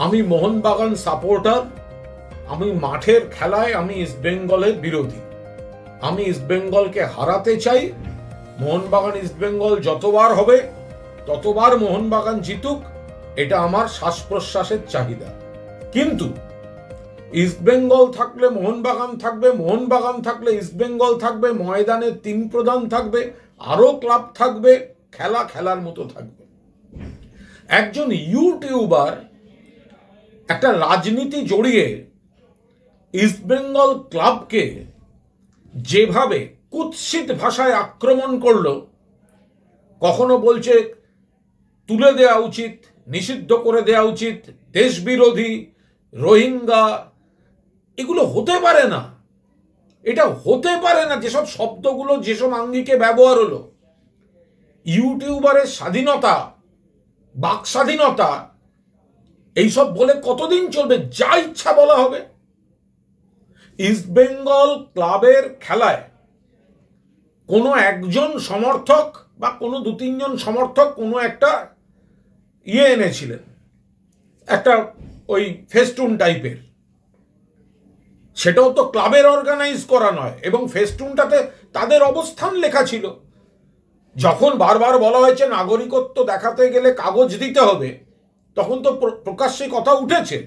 আমি মোহনবাগান সাপোর্টার। আমি মাঠের খেলায় আমি ইস্টবেঙ্গলের বিরোধী। আমি ইস্টবেঙ্গলকে হারাতে চাই। মোহনবাগান ইস্টবেঙ্গল যতবার হবে ততবার মোহনবাগান জিতুক, এটা আমার শ্বাস প্রশ্বাসের চাহিদা। কিন্তু ইস্টবেঙ্গল থাকলে মোহনবাগান থাকবে, মোহনবাগান থাকলে ইস্টবেঙ্গল থাকবে, ময়দানে তিন প্রধান থাকবে, আরো ক্লাব থাকবে, খেলা খেলার মতো থাকবে। একজন ইউটিউবার একটা রাজনীতি জড়িয়ে ইস্টবেঙ্গল ক্লাবকে যেভাবে কুৎসিত ভাষায় আক্রমণ করলো, কখনো বলছে তুলে দেওয়া উচিত, নিষিদ্ধ করে দেওয়া উচিত, দেশবিরোধী, রোহিঙ্গা, এগুলো হতে পারে না। এটা হতে পারে না। যেসব শব্দগুলো যেসব আঙ্গিকে ব্যবহার হলো, ইউটিউবারের স্বাধীনতা, বাক স্বাধীনতা, এইসব বলে কতদিন চলবে? যা ইচ্ছা বলা হবে। ইস্টবেঙ্গল ক্লাবের খেলায় কোনো একজন সমর্থক বা কোনো দু তিনজন সমর্থক কোনো একটা এনেছিলেন, একটা ওই ফেস্টুন টাইপের। সেটাও তো ক্লাবের অর্গানাইজ করা নয়, এবং ফেস্টুনটাতে তাদের অবস্থান লেখা ছিল। যখন বারবার বলা হয়েছে নাগরিকত্ব দেখাতে গেলে কাগজ দিতে হবে, তখন তো প্রকাশ্যে কথা উঠেছে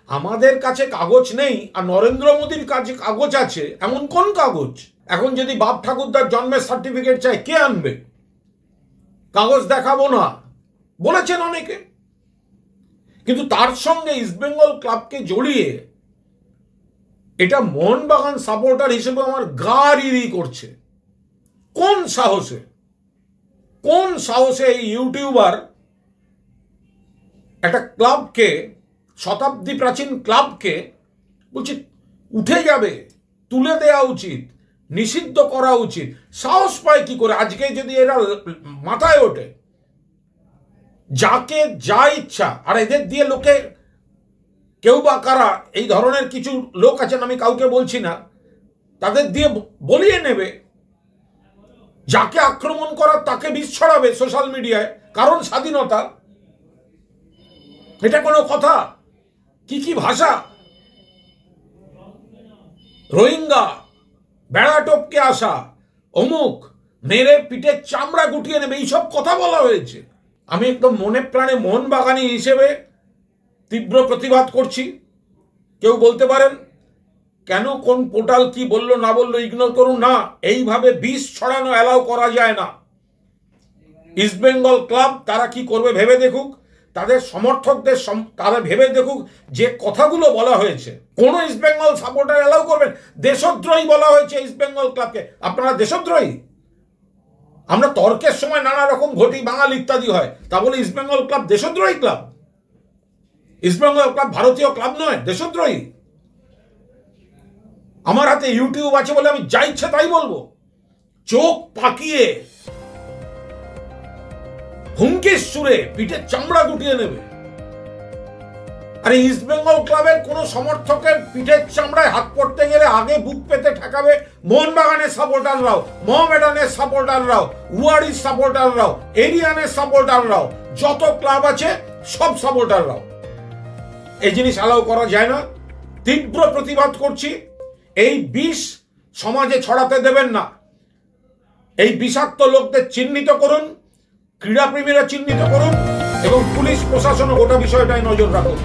আমাদের কাছে কাগজ নেই আর নরেন্দ্র মোদীর কাছে কাগজ আছে। এমন কোন কাগজ? এখন যদি বাপ ঠাকুরদার জন্মের সার্টিফিকেট চাই, কে আনবে? কাগজ দেখাবো না বলেছেন অনেকে। কিন্তু তার সঙ্গে ইস্টবেঙ্গল ক্লাবকে জড়িয়ে এটা মোহনবাগান সাপোর্টার হিসেবে আমার গা রিরি করছে। কোন সাহসে, কোন সাহসে এই ইউটিউবার একটা ক্লাবকে, শতাব্দী প্রাচীন ক্লাবকে বলছি উঠে যাবে, তুলে দেওয়া উচিত, নিষিদ্ধ করা উচিত? সাহস পায় কি করে? আজকে যদি এরা মাথায় ওঠে, যাকে যা ইচ্ছা, আর এদের দিয়ে লোকে, কেউ বা কারা, এই ধরনের কিছু লোক আছেন, আমি কাউকে বলছি না, তাদের দিয়ে বলিয়ে নেবে। যাকে আক্রমণ করার তাকে বিষ ছড়াবে সোশ্যাল মিডিয়ায়, কারণ স্বাধীনতা। এটা কোনো কথা? কি কি ভাষা! রোহিঙ্গা, বেড়া টপকে আসা, অমুক, মেরে পিঠে চামড়া গুটিয়ে নেবে, এইসব কথা বলা হয়েছে। আমি একদম মনে প্রাণে মোহনবাগানী হিসেবে তীব্র প্রতিবাদ করছি। কেউ বলতে পারেন কেন, কোন পোর্টাল কি বললো না বললো ইগনোর করুন, না, এইভাবে বিষ ছড়ানো অ্যালাউ করা যায় না। ইস্টবেঙ্গল ক্লাব তারা কি করবে ভেবে দেখুক, তাদের সমর্থকদের তারা ভেবে দেখুক যে কথাগুলো বলা হয়েছে। কোন ইস্টবেঙ্গল সাপোর্টার অ্যালাউ করবেন? দেশদ্রোহী বলা হয়েছে ইস্টবেঙ্গল ক্লাবকে। আপনারা দেশদ্রোহী? আমরা তর্কের সময় নানা রকম ঘটি, বাঙাল ইত্যাদি হয়, তা বলে ইস্টবেঙ্গল ক্লাব দেশদ্রোহী ক্লাব? ইস্টবেঙ্গল ক্লাব ভারতীয় ক্লাব নয়, দেশদ্রোহী? আমার হাতে ইউটিউব আছে বলে আমি যা ইচ্ছা তাই বলবো? চোখ পাকিয়ে হুমকির সুরে পিঠে চামড়া গুটিয়ে নেবে। আরে ইস্টবেঙ্গল ক্লাবের কোন সমর্থকের পিঠের চামড়ায় হাত পড়তে গেলে আগে বুক পেতে ঠেকাবে মোহনবাগানের সাপোর্টাররাও, মোহামেডানের সাপোর্টাররাও, ওয়ারির সাপোর্টাররাও, এরিয়ানের সাপোর্টাররাও, যত ক্লাব আছে সব সাপোর্টাররাও। এই জিনিস অ্যালাউ করা যায় না। তীব্র প্রতিবাদ করছি। এই বিষ সমাজে ছড়াতে দেবেন না। এই বিষাক্ত লোকদের চিহ্নিত করুন, ক্রীড়াপ্রেমীরা চিহ্নিত করুন, এবং পুলিশ প্রশাসনও গোটা বিষয়টায় নজর রাখুন।